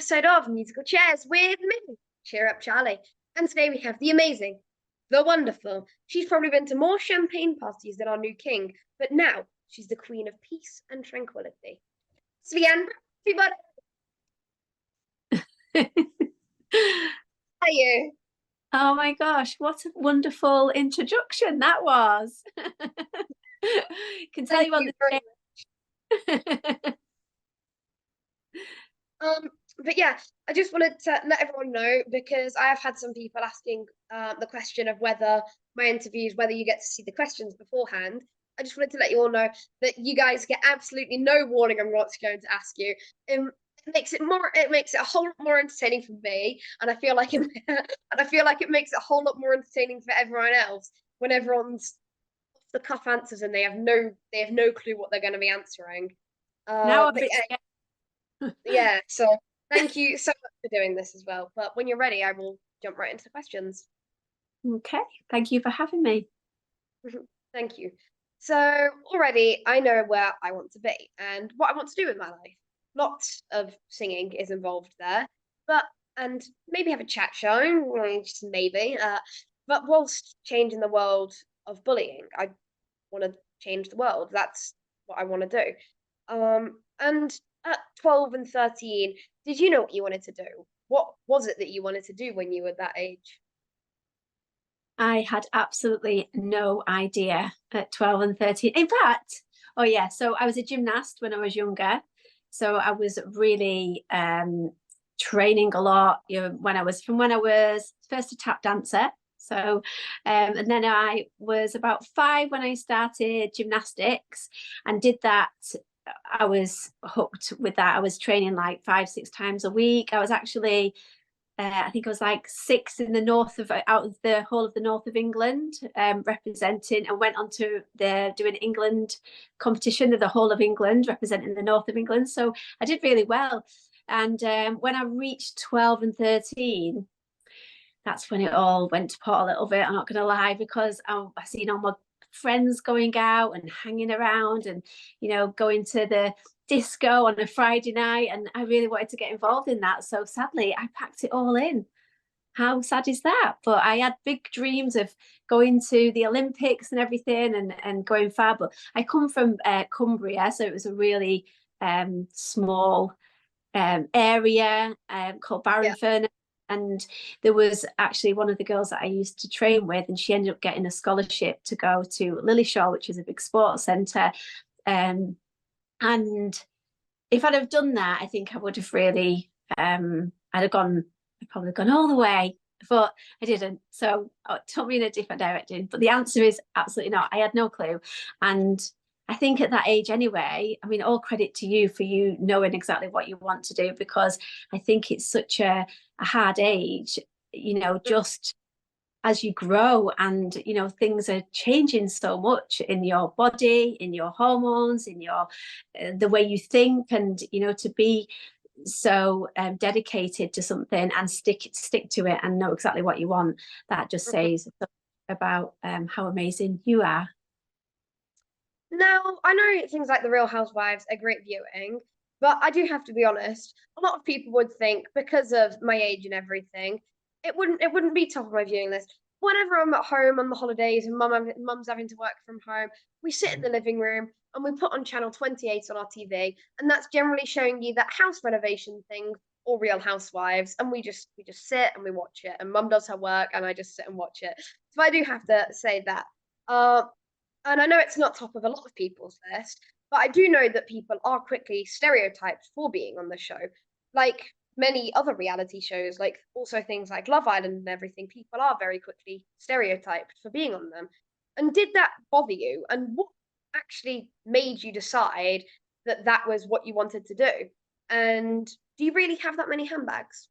episode of Musical Chairs with me, Cheer Up Charlie. And today we have the amazing, the wonderful. She's probably been to more champagne parties than our new king, but now she's the queen of peace and tranquility. It's Leanne Brown, everybody. How are you? Oh my gosh, what a wonderful introduction that was. Can tell Thank you on you the But yeah, I just wanted to let everyone know because I have had some people asking the question of whether my interviews, whether you get to see the questions beforehand. I just wanted to let you all know that you guys get absolutely no warning on what's going to ask you. It makes it a whole lot more entertaining for me, and I feel like it makes it a whole lot more entertaining for everyone else when everyone's off the cuff answers and they have no clue what they're going to be answering. now But yeah, so thank you so much for doing this as well. But when you're ready, I will jump right into the questions. Okay, thank you for having me. Thank you. So already I know where I want to be and what I want to do with my life. Lots of singing is involved there, and maybe have a chat show, just maybe. But whilst changing the world of bullying, I want to change the world. That's what I want to do. And at 12 and 13, did you know what you wanted to do? What was it that you wanted to do when you were that age? I had absolutely no idea at 12 and 13. In fact, oh yeah, so I was a gymnast when I was younger. So I was really training a lot, when I was first a tap dancer. So, and then I was about 5 when I started gymnastics and did that. I was hooked with that. I was training like 5-6 times a week. I was actually, I think I was like 6 in the out of the whole of the north of England, representing, and went on to doing England competition of the whole of England, representing the north of England. So I did really well. And when I reached 12 and 13, that's when it all went to pot a little bit. I'm not going to lie, because I seen all my friends going out and hanging around and, going to the disco on a Friday night, and I really wanted to get involved in that. So sadly, I packed it all in. How sad is that? But I had big dreams of going to the Olympics and everything, and going far. But I come from Cumbria, so it was a really small area called Barrenfern. Yeah. And there was actually one of the girls that I used to train with, and she ended up getting a scholarship to go to Lilleshall, which is a big sports centre. And if I'd have done that, I think I would have really, I'd probably gone all the way, but I didn't. So it took me in a different direction. But the answer is absolutely not. I had no clue. And I think at that age anyway, I mean, all credit to you for you knowing exactly what you want to do, because I think it's such a hard age, just as you grow, and things are changing so much in your body, in your hormones, in your the way you think, and to be so dedicated to something and stick to it and know exactly what you want, that just says about how amazing you are. Now, I know things like The Real Housewives are great viewing, but I do have to be honest, a lot of people would think, because of my age and everything, it wouldn't be top of my viewing list. Whenever I'm at home on the holidays and mum's having to work from home, we sit in the living room and we put on channel 28 on our TV, and that's generally showing you that house renovation thing or Real Housewives, and we just sit and we watch it, and mum does her work and I just sit and watch it. So I do have to say that. And I know it's not top of a lot of people's list, but I do know that people are quickly stereotyped for being on the show. Like many other reality shows, like also things like Love Island and everything, people are very quickly stereotyped for being on them. And did that bother you? And what actually made you decide that that was what you wanted to do? And do you really have that many handbags?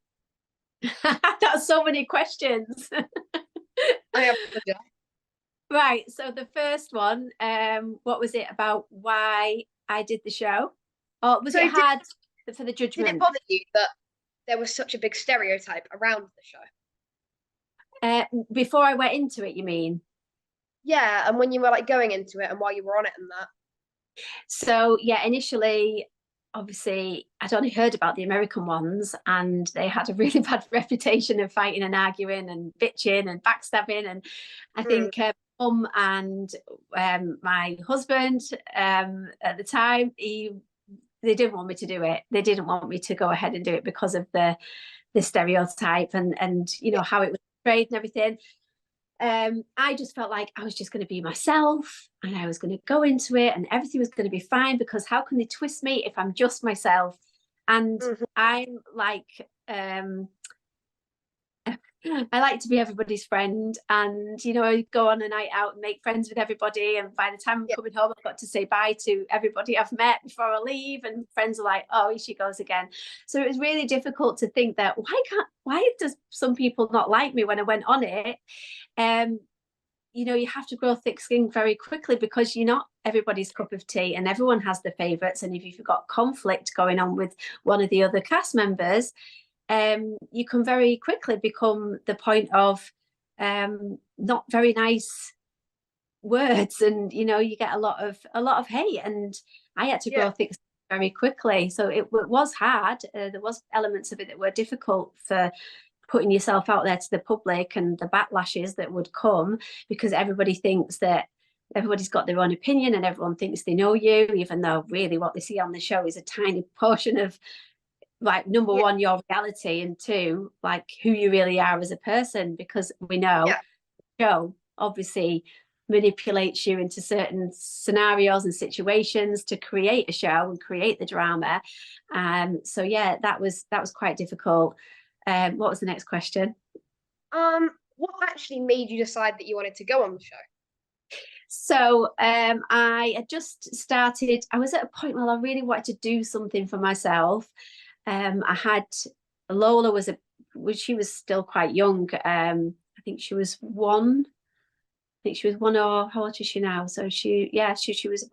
That's so many questions. I apologize. Right, so the first one, what was it about why I did the show? Or was it hard for the judgment? Did it bother you that there was such a big stereotype around the show? Before I went into it, you mean? Yeah, and when you were like going into it and while you were on it and that. So yeah, initially obviously I'd only heard about the American ones, and they had a really bad reputation of fighting and arguing and bitching and backstabbing. And I Mm. think mum and my husband at the time, they didn't want me to do it. They didn't want me to go ahead and do it because of the stereotype and you know how it was portrayed and everything. I just felt like I was just going to be myself, and I was going to go into it and everything was going to be fine, because how can they twist me if I'm just myself? And Mhm. I'm like, I like to be everybody's friend, and you know, go on a night out and make friends with everybody. And by the time I'm Yeah. coming home, I've got to say bye to everybody I've met before I leave, and friends are like, "Oh, here she goes again." So it was really difficult to think that why does some people not like me when I went on it? You know, you have to grow thick skin very quickly, because you're not everybody's cup of tea, and everyone has their favorites. And if you've got conflict going on with one of the other cast members, you can very quickly become the point of not very nice words, and you know, you get a lot of hate. And I had to Yeah. grow thick very quickly, so it was hard. There was elements of it that were difficult, for putting yourself out there to the public, and the backlashes that would come, because everybody thinks that everybody's got their own opinion and everyone thinks they know you, even though really what they see on the show is a tiny portion of, like, number Yeah. one, your reality, and two, like, who you really are as a person. Because we know Yeah. the show obviously manipulates you into certain scenarios and situations to create a show and create the drama. So yeah, that was quite difficult. What was the next question? What actually made you decide that you wanted to go on the show? So I had just started. I was at a point where I really wanted to do something for myself. I had Lola she was still quite young. I think she was one. I think she was one, or how old is she now? So I think she was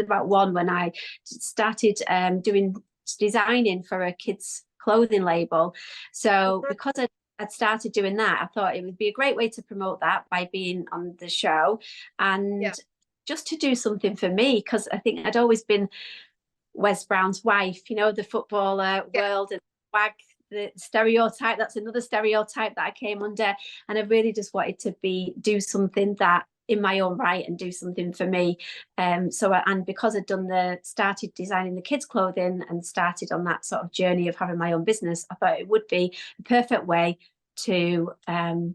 about one when I started doing designing for a kids clothing label. So Mhm. because I'd started doing that, I thought it would be a great way to promote that by being on the show, and Yeah. just to do something for me, because I think I'd always been Wes Brown's wife, you know, the footballer Yeah. world, and wag, the stereotype. That's another stereotype that I came under. And I really just wanted to do something that in my own right, and do something for me. And because I'd started designing the kids' clothing and started on that sort of journey of having my own business, I thought it would be a perfect way to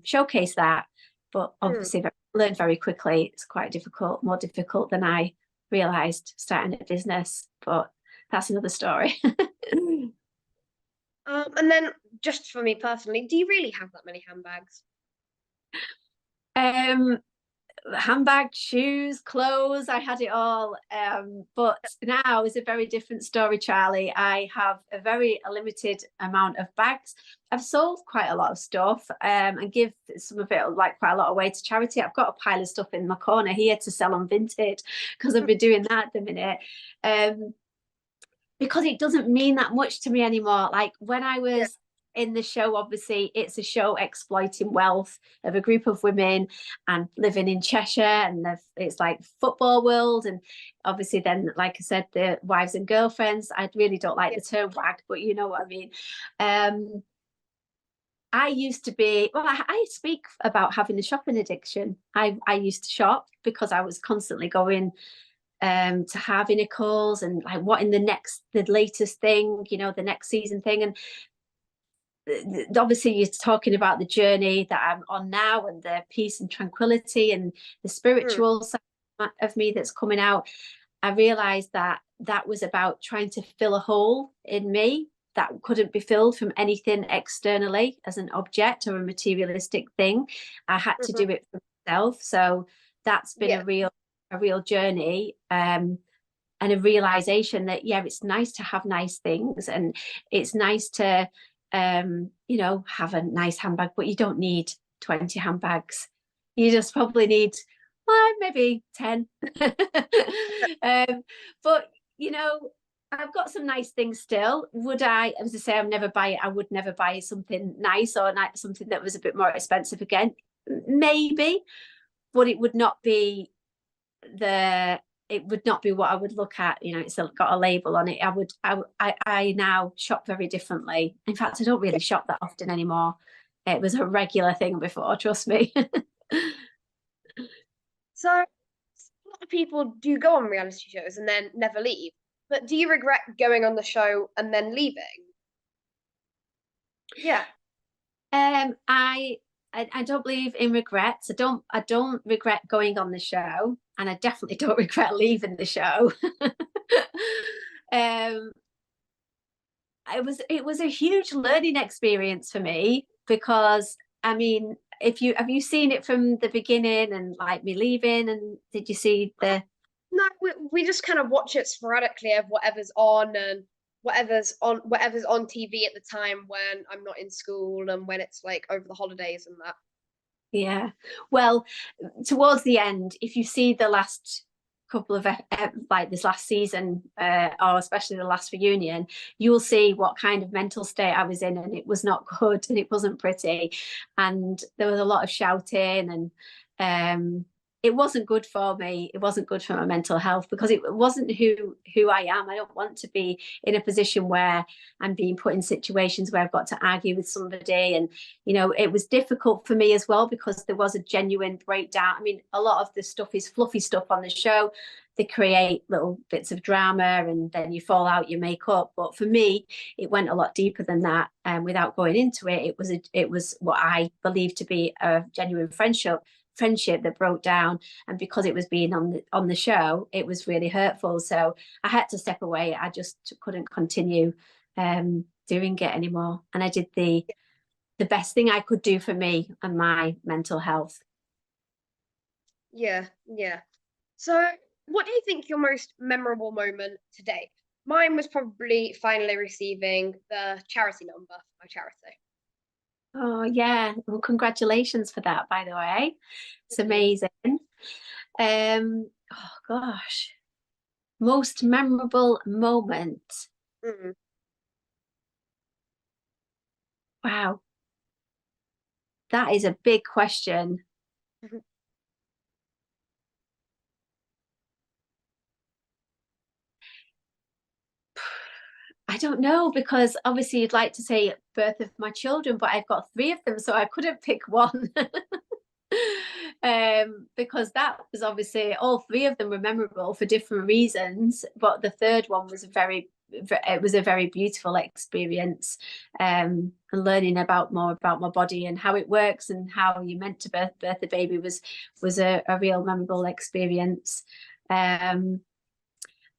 showcase that. But Mm. obviously, I learned very quickly it's quite difficult, more difficult than I realized starting a business. But that's another story. And then just for me personally, do you really have that many handbags? um Handbags, shoes, clothes, I had it all. But now is a very different story, Charlie. I have a very limited amount of bags. I've sold quite a lot of stuff, and give some of it, like, quite a lot away to charity. I've got a pile of stuff in my corner here to sell on Vinted, because I've been doing that at the minute. Because it doesn't mean that much to me anymore. Like, when I Yeah. was in the show, obviously it's a show exploiting wealth of a group of women and living in Cheshire, and it's like football world. And obviously then, like I said, the wives and girlfriends. I really don't like Yeah. the term wag, but you know what I mean. I used to be, well, I speak about having a shopping addiction. I used to shop because I was constantly going to Harvey Nichols and like wanting the latest thing, you know, the next season thing. And obviously you're talking about the journey that I'm on now, and the peace and tranquility and the Mm. spiritual side of me that's coming out. I realized that that was about trying to fill a hole in me that couldn't be filled from anything externally as an object or a materialistic thing. I had to Mhm. do it for myself. So that's been Yeah. a real journey, and a realization that, yeah, it's nice to have nice things, and it's nice to have a nice handbag, but you don't need 20 handbags. You just probably need, well, maybe 10. But you know, I've got some nice things still. Would I, as I say, I would never buy something nice, or something that was a bit more expensive again. Maybe, but it would not be the it would not be what I would look at. You know, it's got a label on it. I now shop very differently. In fact, I don't really shop that often anymore. It was a regular thing before, trust me. So a lot of people do go on reality shows and then never leave. But do you regret going on the show and then leaving? Yeah. I don't believe in regrets. I don't regret going on the show, and I definitely don't regret leaving the show. um, it was a huge learning experience for me, because I mean, if you have you seen it from the beginning and like me leaving, and did you see the No, we just kind of watch it sporadically of whatever's on and whatever's on TV at the time when I'm not in school and when it's like over the holidays and that. yeah. Well, towards the end, if you see the last couple of like this last season, or especially the last reunion, you will see what kind of mental state I was in, and it was not good, and it wasn't pretty, and there was a lot of shouting, and it wasn't good for me. It wasn't good for my mental health, because it wasn't who I am. I don't want to be in a position where I'm being put in situations where I've got to argue with somebody. And you know, it was difficult for me as well, because there was a genuine breakdown. I mean, a lot of the stuff is fluffy stuff on the show. They create little bits of drama, and then you fall out, you make up. But for me, it went a lot deeper than that. And without going into it, it was what I believed to be a genuine friendship that broke down. And because it was being on the show, it was really hurtful. So I had to step away. I just couldn't continue doing it anymore. And I did the best thing I could do for me and my mental health. Yeah, yeah. So, what do you think your most memorable moment to date? Mine was probably finally receiving the charity number for my charity. Oh yeah. Well, congratulations for that, by the way. It's Thank you. amazing. Oh gosh. Most memorable moment. Mm. Wow. That is a big question. I don't know, because obviously you'd like to say birth of my children, but I've got three of them, so I couldn't pick one. Because that was obviously, all three of them were memorable for different reasons, but the third one was it was a very beautiful experience, and learning more about my body and how it works and how you're meant to birth the baby was a real memorable experience.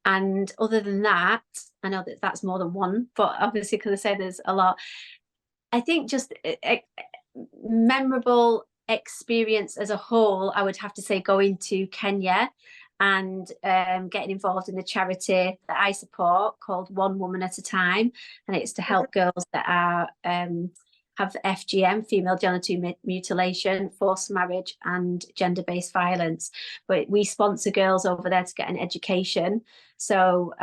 And other than that, I know that that's more than one, but obviously, because I say there's a lot, I think just memorable experience as a whole, I would have to say going to Kenya and getting involved in the charity that I support called One Woman at a Time. And it's to help girls that are have FGM, female genital mutilation, forced marriage, and gender-based violence. But we sponsor girls over there to get an education. So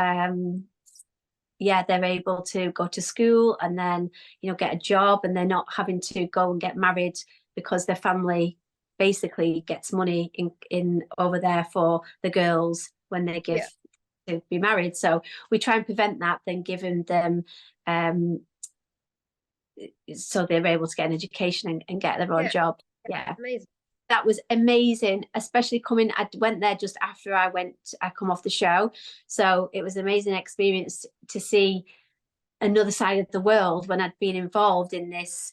yeah, they're able to go to school and then, you know, get a job, and they're not having to go and get married, because their family basically gets money in over there for the girls when they give Yeah, to be married. So we try and prevent that, then giving them so they're able to get an education and get their own yeah, job. Yeah, amazing. that was amazing, especially I went there just after I come off the show. So it was an amazing experience to see another side of the world when I'd been involved in this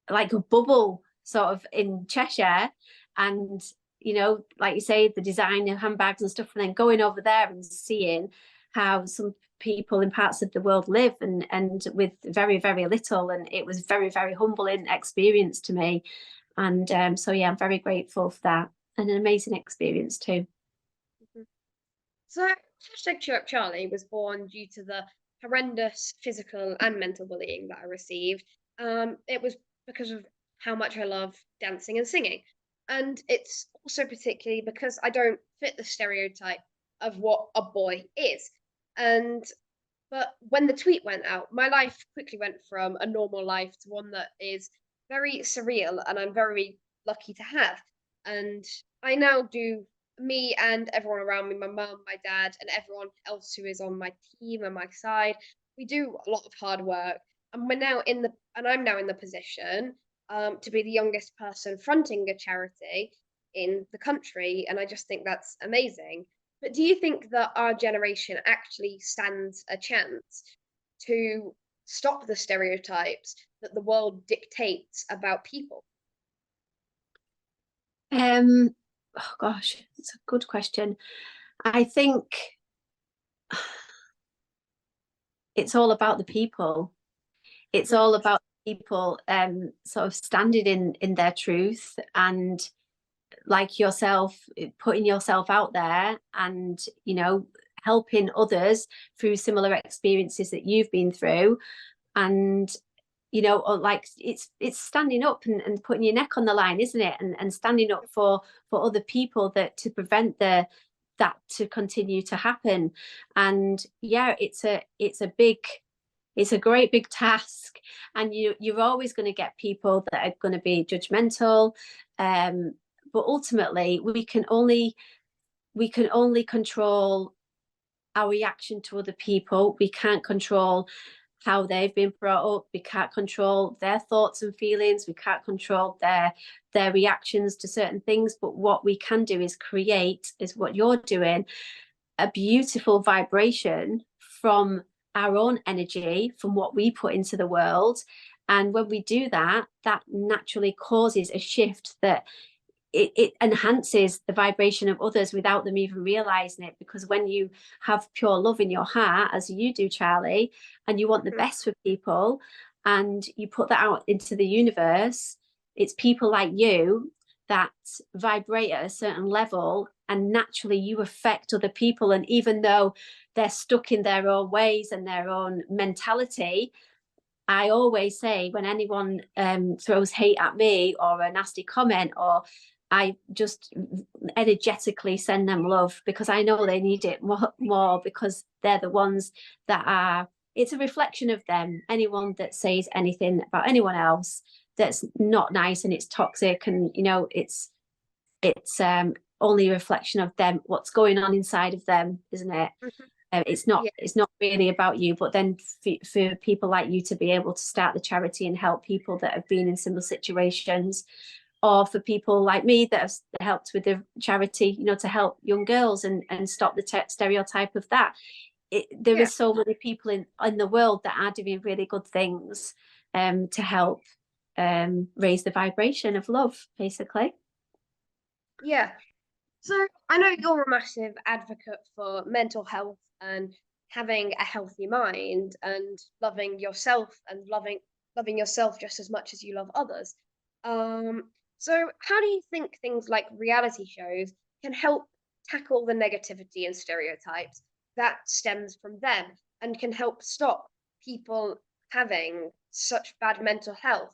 like a bubble sort of in Cheshire. And you know, like you say, the design of handbags and stuff, and then going over there and seeing how some people in parts of the world live, and with very very little. And it was very very humbling experience to me. And so yeah, I'm very grateful for that, and an amazing experience too. Mhm. So, hashtag Cheer Up Charlie was born due to the horrendous physical and mental bullying that I received. It was because of how much I love dancing and singing. And it's also particularly because I don't fit the stereotype of what a boy is. And but when the tweet went out, my life quickly went from a normal life to one that is very surreal and I'm very lucky to have. And I now do me and everyone around me, my mum, my dad, and everyone else who is on my team and my side, we do a lot of hard work, and I'm now in the position to be the youngest person fronting a charity in the country, and I just think that's amazing. But do you think that our generation actually stands a chance to stop the stereotypes that the world dictates about people? Oh gosh, it's a good question. I think it's all about the people. It's all Mm, about people sort of standing in their truth, and like yourself, putting yourself out there, and helping others through similar experiences that you've been through. And or like it's standing up and putting your neck on the line, isn't it? And standing up for other people, that to prevent that to continue to happen. And yeah, it's a great big task, and you're always going to get people that are going to be judgmental, but ultimately we can only control our reaction to other people. We can't control how they've been brought up. We can't control their thoughts and feelings. We can't control their reactions to certain things. But what we can do is create, is what you're doing, a beautiful vibration from our own energy, from what we put into the world. And when we do that, that naturally causes a shift that it enhances the vibration of others without them even realizing it. Because when you have pure love in your heart, as you do, Charlie, and you want the mm, best for people, and you put that out into the universe, it's people like you that vibrate at a certain level, and naturally you affect other people. And even though they're stuck in their own ways and their own mentality, I always say, when anyone throws hate at me or a nasty comment, or I just energetically send them love, because I know they need it more, because they're the ones that are, it's a reflection of them. Anyone that says anything about anyone else that's not nice and it's toxic, and it's only a reflection of them, what's going on inside of them, isn't it? mhm. It's Yeah, not really about you. But then for people like you to be able to start the charity and help people that have been in similar situations, or for people like me that have helped with the charity, to help young girls and stop the stereotype of that. There yeah, is so many people in the world that are doing really good things, to help raise the vibration of love, basically. yeah. So I know you're a massive advocate for mental health and having a healthy mind and loving yourself and loving yourself just as much as you love others. So how do you think things like reality shows can help tackle the negativity and stereotypes that stems from them and can help stop people having such bad mental health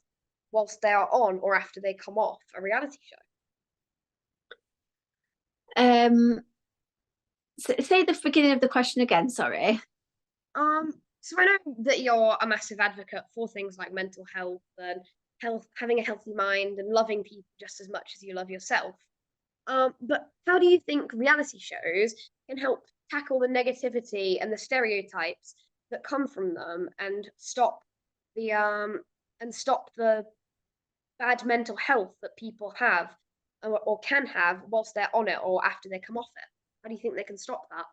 whilst they are on or after they come off a reality show? Say the beginning of the question again, sorry. So I know that you're a massive advocate for things like mental health and having a healthy mind and loving people just as much as you love yourself. But how do you think reality shows can help tackle the negativity and the stereotypes that come from them the and stop the bad mental health that people have or can have whilst they're on it or after they come off it? How do you think they can stop that?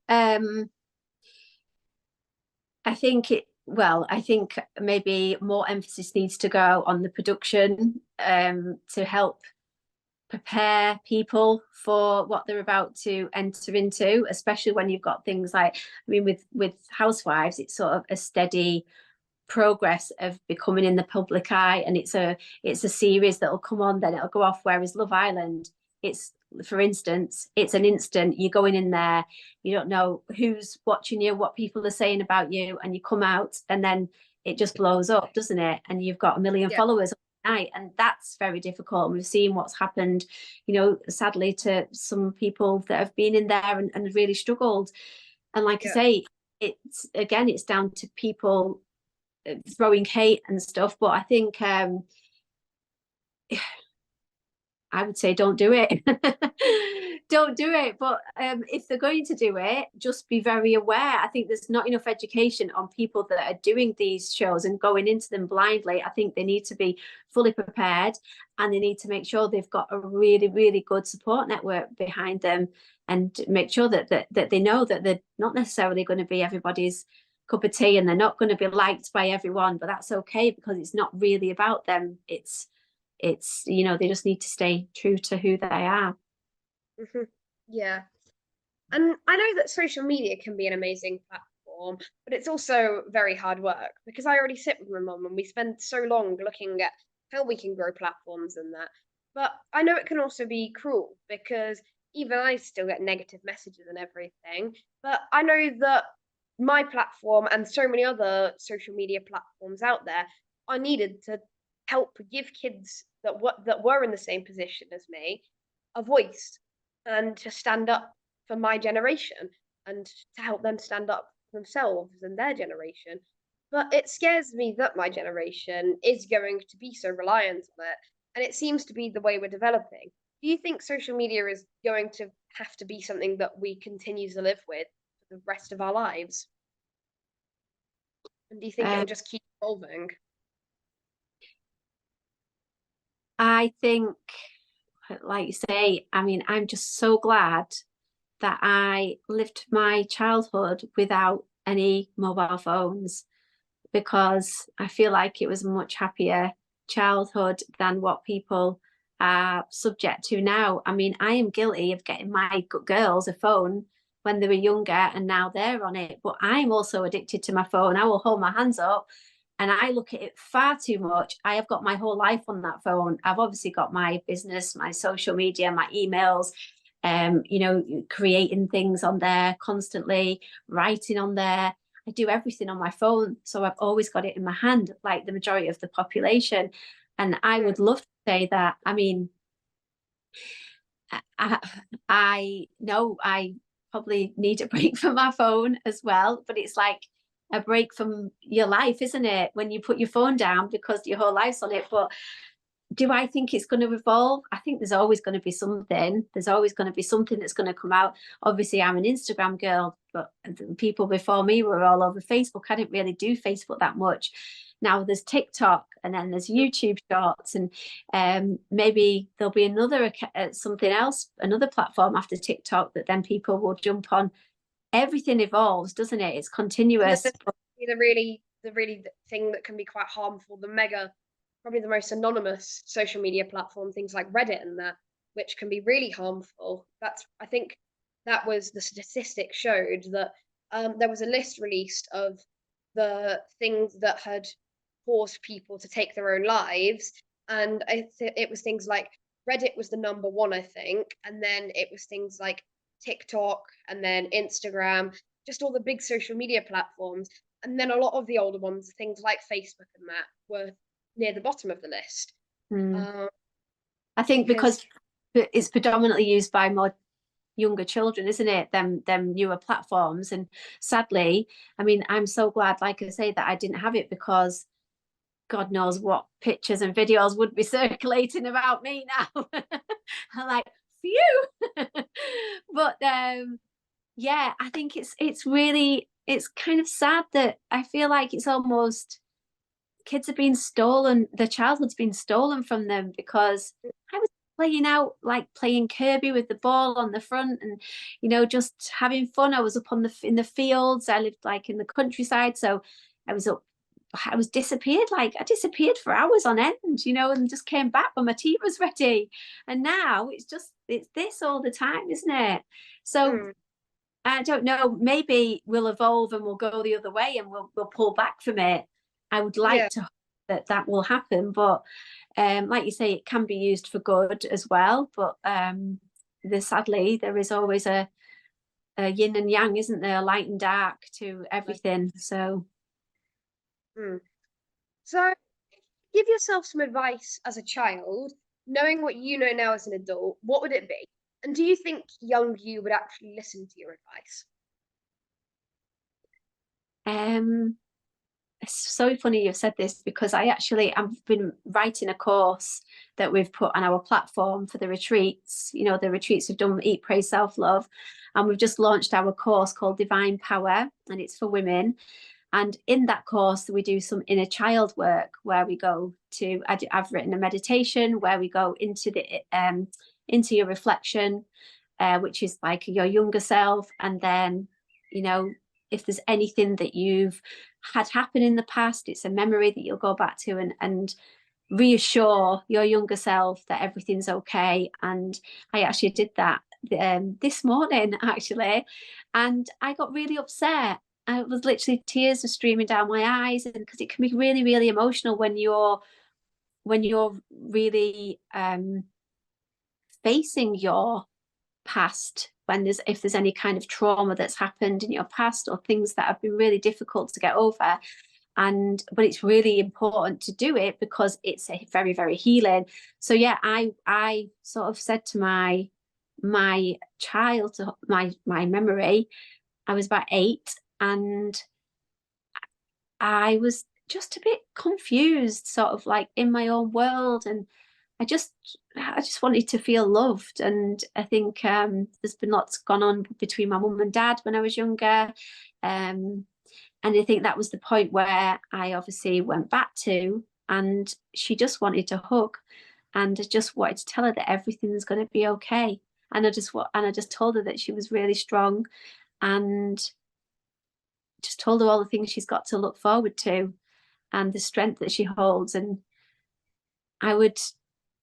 um I think maybe more emphasis needs to go on the production, to help prepare people for what they're about to enter into, especially when you've got things like, I mean, with Housewives, it's sort of a steady progress of becoming in the public eye, and it's a series that'll come on, then it'll go off. Whereas Love Island, it's, for instance, it's an instant. You're going in there, you don't know who's watching you, what people are saying about you, and you come out and then it just blows up, doesn't it? And you've got a million Yeah, followers overnight, and that's very difficult. And we've seen what's happened, sadly, to some people that have been in there and really struggled. And like I yeah, say, it's down to people throwing hate and stuff. But I think I would say don't do it. Don't do it. But if they're going to do it, just be very aware. I think there's not enough education on people that are doing these shows and going into them blindly. I think they need to be fully prepared, and they need to make sure they've got a really, really good support network behind them, and make sure that they know that they're not necessarily going to be everybody's cup of tea, and they're not going to be liked by everyone, but that's okay, because it's not really about them. It's they just need to stay true to who they are. Yeah. And I know that social media can be an amazing platform, but it's also very hard work, because I already sit with my mum and we spend so long looking at how we can grow platforms and that. But I know it can also be cruel, because even I still get negative messages and everything. But I know that my platform and so many other social media platforms out there are needed to help give kids that were in the same position as me a voice, and to stand up for my generation, and to help them stand up for themselves and their generation. But it scares me that my generation is going to be so reliant on it, and it seems to be the way we're developing. Do you think social media is going to have to be something that we continue to live with for the rest of our lives? And do you think it'll Um, just keep evolving? I think, like you say, I mean, I'm just so glad that I lived my childhood without any mobile phones, because I feel like it was a much happier childhood than what people are subject to now. I mean, I am guilty of getting my girls a phone when they were younger, and now they're on it. But I'm also addicted to my phone. I will hold my hands up and I look at it far too much. I have got my whole life on that phone. I've obviously got my business, my social media, my emails, creating things on there constantly, writing on there. I do everything on my phone. So I've always got it in my hand, like the majority of the population. And I Mm, would love to say that, I mean, I, I know I probably need a break from my phone as well, but it's like a break from your life, isn't it? When you put your phone down because your whole life's on it. But do I think it's going to evolve? I think there's always going to be something. There's always going to be something that's going to come out. Obviously, I'm an Instagram girl, but people before me were all over Facebook. I didn't really do Facebook that much. Now there's TikTok, and then there's YouTube Shorts, and maybe there'll be another something else, another platform after TikTok that then people will jump on. Everything evolves, doesn't it? It's And then continuous. the really thing that can be quite harmful, the mega, probably the most anonymous social media platform, things like Reddit and that, which can be really harmful. I think that was the statistic showed that there was a list released of the things that had caused people to take their own lives, and it was things like Reddit was the number one, I think, and then it was things like TikTok, and then Instagram, just all the big social media platforms. And then a lot of the older ones, things like Facebook and that, were near the bottom of the list. Hmm. Um, I think because because it's predominantly used by more younger children, isn't it? Them newer platforms. And sadly, I mean, I'm so glad, like I say, that I didn't have it, because God knows what pictures and videos would be circulating about me now. I'm like, phew. But yeah, I think it's really, it's kind of sad that I feel like it's almost, kids are being stolen, their childhood's been stolen from them, because I was playing out, like playing Kirby with the ball on the front, and just having fun. I was up on the in the fields. I lived like in the countryside, so I was up. I was disappeared, like I disappeared for hours on end, and just came back when my tea was ready. And now it's this all the time, isn't it? So mm, I don't know. Maybe we'll evolve and we'll go the other way, and we'll pull back from it. I would yeah, like to hope that will happen, but like you say, it can be used for good as well. But sadly, there is always a yin and yang, isn't there? Light and dark to everything. So mm. So give yourself some advice as a child, knowing what you know now as an adult. What would it be? And do you think young you would actually listen to your advice? um, it's so funny you've said this, because I've been writing a course that we've put on our platform for the retreats. You know, the retreats we've done, Eat, Pray, Self-Love, and we've just launched our course called Divine Power, and it's for women. And in that course, we do some inner child work where we go to, I've written a meditation where we go into your reflection, which is like your younger self. And then, you know, if there's anything that you've had happen in the past, it's a memory that you'll go back to and reassure your younger self that everything's okay. And I actually did that this morning, actually, and I got really upset. I was literally, tears were streaming down my eyes, and because it can be really, really emotional when you're really facing your past, if there's any kind of trauma that's happened in your past or things that have been really difficult to get over. But it's really important to do it because it's a very, very healing. So yeah, I sort of said to my child, my memory, I was about 8, and I was just a bit confused, sort of like in my own world, and I just wanted to feel loved. And I think there's been lots gone on between my mum and dad when I was younger, and I think that was the point where I obviously went back to, and she just wanted to hug, and I just wanted to tell her that everything's going to be okay. And I just told her that she was really strong, and just told her all the things she's got to look forward to and the strength that she holds. And I would,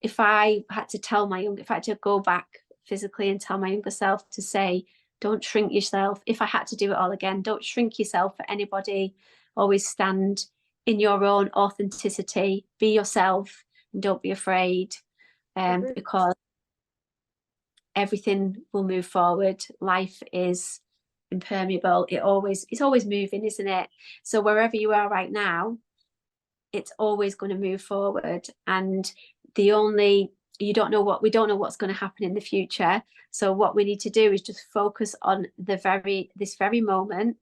if I had to go back physically and tell my younger self to say, don't shrink yourself. If I had to do it all again, don't shrink yourself for anybody. Always stand in your own authenticity, be yourself, and don't be afraid, because everything will move forward. Life is impermeable. It's always moving, isn't it? So wherever you are right now, it's always going to move forward. And we don't know what's going to happen in the future. So what we need to do is just focus on this very moment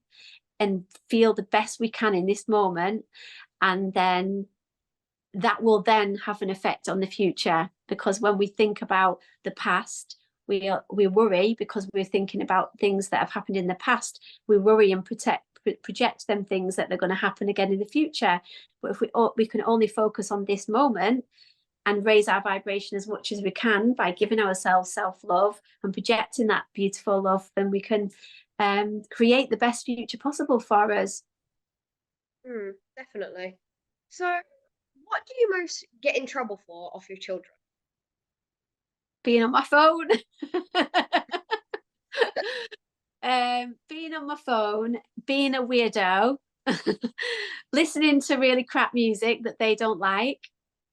and feel the best we can in this moment. And then that will then have an effect on the future, because when we think about the past, we worry because we're thinking about things that have happened in the past. We worry and project them things that they're going to happen again in the future. But if we can only focus on this moment and raise our vibration as much as we can by giving ourselves self-love and projecting that beautiful love, then we can create the best future possible for us. Definitely. So what do you most get in trouble for off your children? Being on my phone. Being on my phone, being a weirdo, listening to really crap music that they don't like,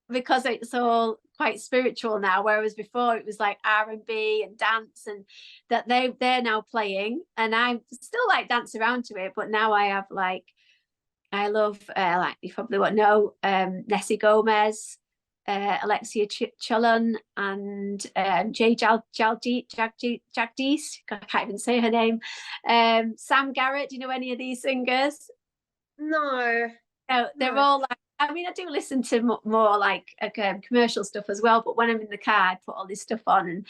because it's all quite spiritual now, whereas before it was like R&B and dance, and that they're now playing, and I still like dance around to it, but now I have like, I love like you probably won't know, Nessie Gomez, Alexia Chulun, and Jagdish. I can't even say her name. Sam Garrett. Do you know any of these singers? No. They're all like, I mean, I do listen to more like commercial stuff as well, but when I'm in the car, I put all this stuff on.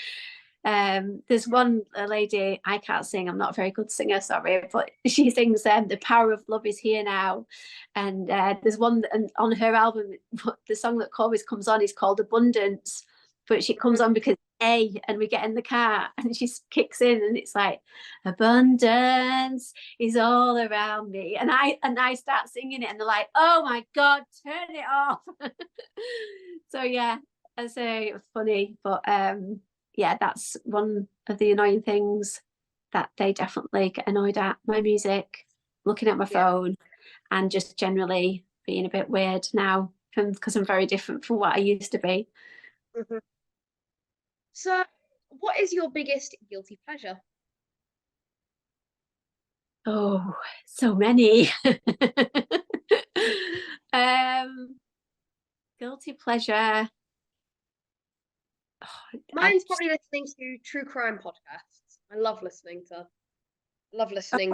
And there's one lady, I can't sing, I'm not a very good singer, sorry, but she sings The Power of Love Is Here Now. And there's one on her album, the song that always comes on is called Abundance, but she comes on because and we get in the car and she kicks in and it's like, abundance is all around me, and I start singing it and they're like, oh my god, turn it off. So yeah, I say it was funny, but yeah, that's one of the annoying things, that they definitely get annoyed at my music, looking at my phone, and just generally being a bit weird now, because I'm very different from what I used to be. So what is your biggest guilty pleasure? Oh, so many. Guilty pleasure. Mine's probably listening to true crime podcasts. I love listening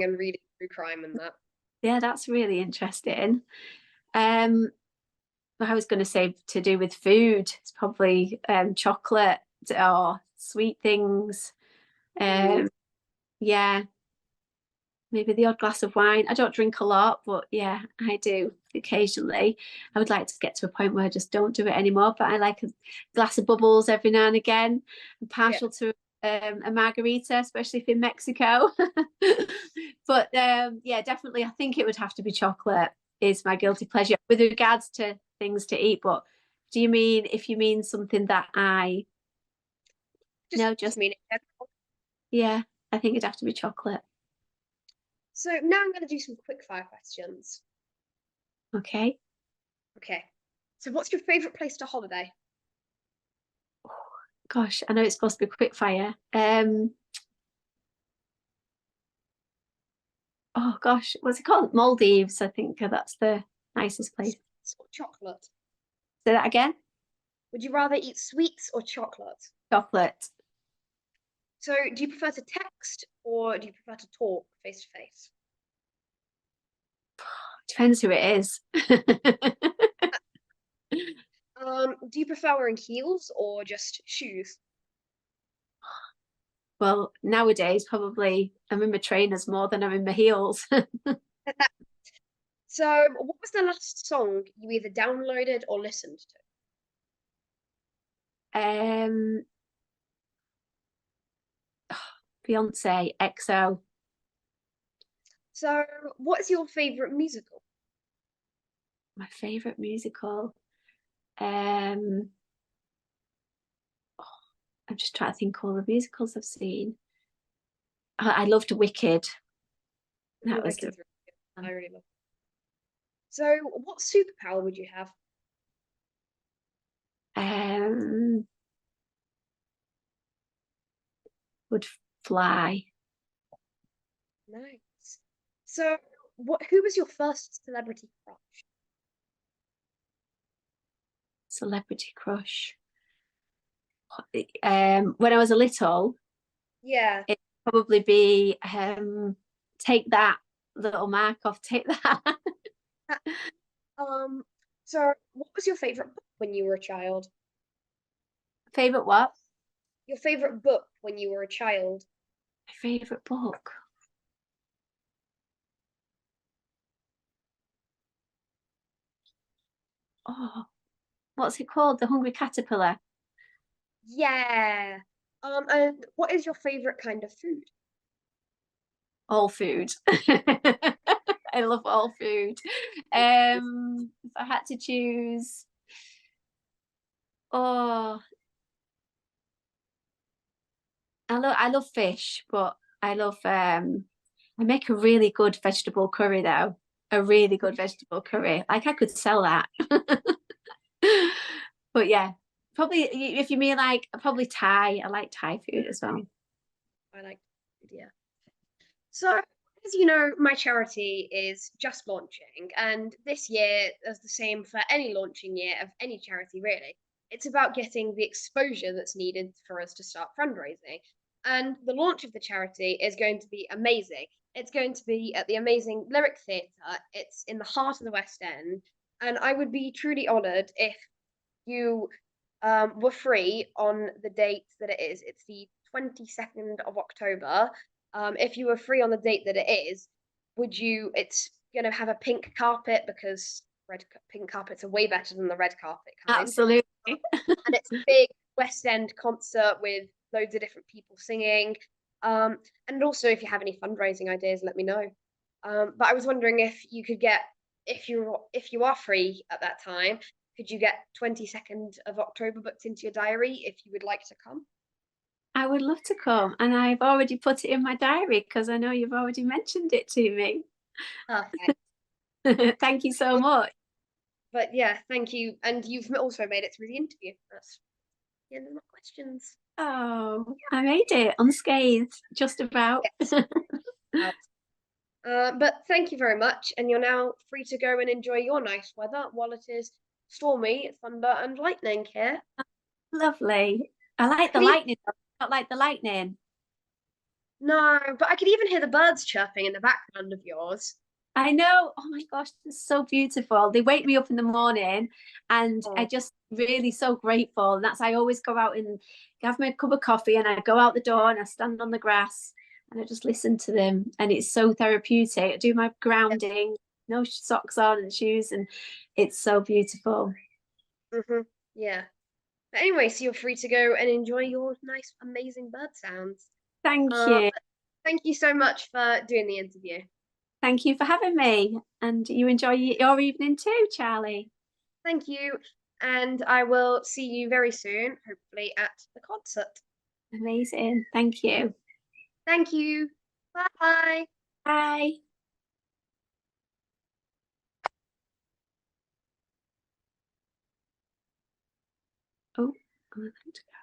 and reading true crime and that. Yeah, that's really interesting. Um, I was going to say to do with food. It's probably chocolate or sweet things. Ooh, Um, yeah, maybe the odd glass of wine. I don't drink a lot, but yeah, I do occasionally. I would like to get to a point where I just don't do it anymore, but I like a glass of bubbles every now and again. I'm yeah. partial to a margarita, especially if in Mexico. But yeah, definitely, I think it would have to be chocolate is my guilty pleasure with regards to things to eat. But do you mean if you mean something that I Just no, just just mean it. yeah, I think it'd have to be chocolate. So now I'm going to do some quick fire questions. Okay. Okay. So what's your favorite place to holiday? Gosh, I know it's supposed to be quick fire. Oh gosh, what's it called? Maldives, I think that's the nicest place. Sweets or chocolate? Say that again. Would you rather eat sweets or chocolate? Chocolate. So do you prefer to text or do you prefer to talk face to face? Depends who it is. Do you prefer wearing heels or just shoes? Well, nowadays probably I'm in my trainers more than I'm in my heels. So what was the last song you either downloaded or listened to? um Beyonce, XO. So what is your favorite musical? My favorite musical. Um I'm just trying to think all the musicals I've seen. I loved Wicked. Ooh, That was the Wicked's really good. I really love it. So what superpower would you have? um would fly. Nice. So who was your first celebrity crush? Celebrity crush. When I was a little, Yeah. it'd probably be take that little mark off, take that. Uh, so what was your favorite book when you were a child? Favorite what? Your favorite book when you were a child? My favorite book. Oh, what's it called? The Hungry Caterpillar. Yeah. And what is your favorite kind of food? All food. I love all food. If I had to choose, oh, I love fish, but I make a really good vegetable curry though. A really good vegetable curry. Like I could sell that. But yeah, probably if you mean like probably Thai. I like Thai food as well. I like food, yeah. So, as you know, my charity is just launching, and this year is the same for any launching year of any charity, really. It's about getting the exposure that's needed for us to start fundraising. And the launch of the charity is going to be amazing. It's going to be at the amazing Lyric Theatre. It's in the heart of the West End. And I would be truly honoured if you were free on the date that it is. It's the 22nd of October. If you were free on the date that it is, would you? It's going to have a pink carpet because pink carpets are way better than the red carpet kind. Absolutely. And it's a big West End concert with loads of different people singing. And also, if you have any fundraising ideas, let me know. But I was wondering if you could get if you are free at that time, could you get 22nd of October booked into your diary if you would like to come? I would love to come, and I've already put it in my diary because I know you've already mentioned it to me. Perfect. Thank you so much. But yeah, thank you. And you've also made it through the interview. That's the end of my questions. Oh, I made it unscathed, just about. Yes. But thank you very much. And you're now free to go and enjoy your nice weather while it is stormy, thunder, and lightning here. Lovely. I I like the can even, lightning. I not like the lightning. no, but I could even hear the birds chirping in the background of yours. I know. Oh my gosh, it's so beautiful. They wake me up in the morning and I Oh, just really so grateful. And that's I always go out and have my cup of coffee and I go out the door and I stand on the grass and I just listen to them. And it's so therapeutic. I do my grounding, no socks on and shoes, and it's so beautiful. hmm yeah. But anyway, so you're free to go and enjoy your nice, amazing bird sounds. Thank you. But thank you so much for doing the interview. Thank you for having me. And you enjoy your evening too, Charlie. Thank you. And I will see you very soon, hopefully at the concert. Amazing. Thank you. Thank you. Bye. Bye. Oh, I'm going to go.